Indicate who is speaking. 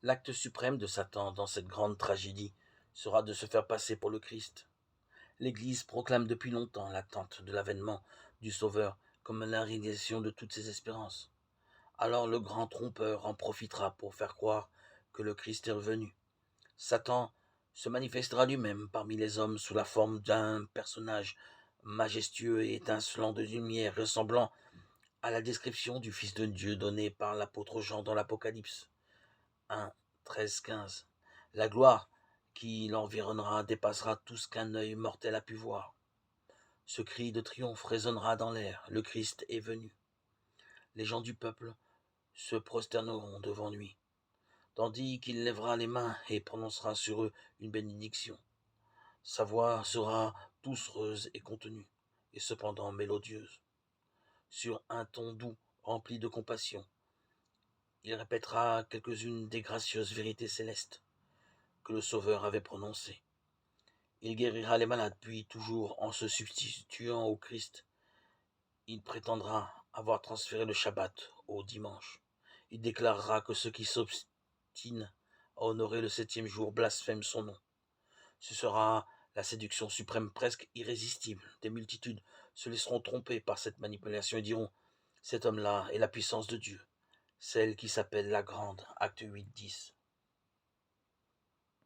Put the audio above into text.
Speaker 1: L'acte suprême de Satan dans cette grande tragédie sera de se faire passer pour le Christ. L'Église proclame depuis longtemps l'attente de l'avènement du Sauveur comme la réalisation de toutes ses espérances. Alors le grand trompeur en profitera pour faire croire que le Christ est revenu. Satan se manifestera lui-même parmi les hommes sous la forme d'un personnage majestueux et étincelant de lumière ressemblant à la description du Fils de Dieu donnée par l'apôtre Jean dans l'Apocalypse 1, 13, 15. La gloire qui l'environnera dépassera tout ce qu'un œil mortel a pu voir. Ce cri de triomphe résonnera dans l'air, le Christ est venu. Les gens du peuple se prosterneront devant lui, tandis qu'il lèvera les mains et prononcera sur eux une bénédiction. Sa voix sera doucereuse et contenue, et cependant mélodieuse. Sur un ton doux, rempli de compassion, il répétera quelques-unes des gracieuses vérités célestes que le Sauveur avait prononcées. Il guérira les malades, puis, toujours en se substituant au Christ, il prétendra avoir transféré le Shabbat au dimanche. Il déclarera que ceux qui s'obstinent à honorer le septième jour blasphèment son nom. Ce sera la séduction suprême presque irrésistible. Des multitudes se laisseront tromper par cette manipulation et diront: cet homme-là est la puissance de Dieu, celle qui s'appelle la grande, acte 8, 10.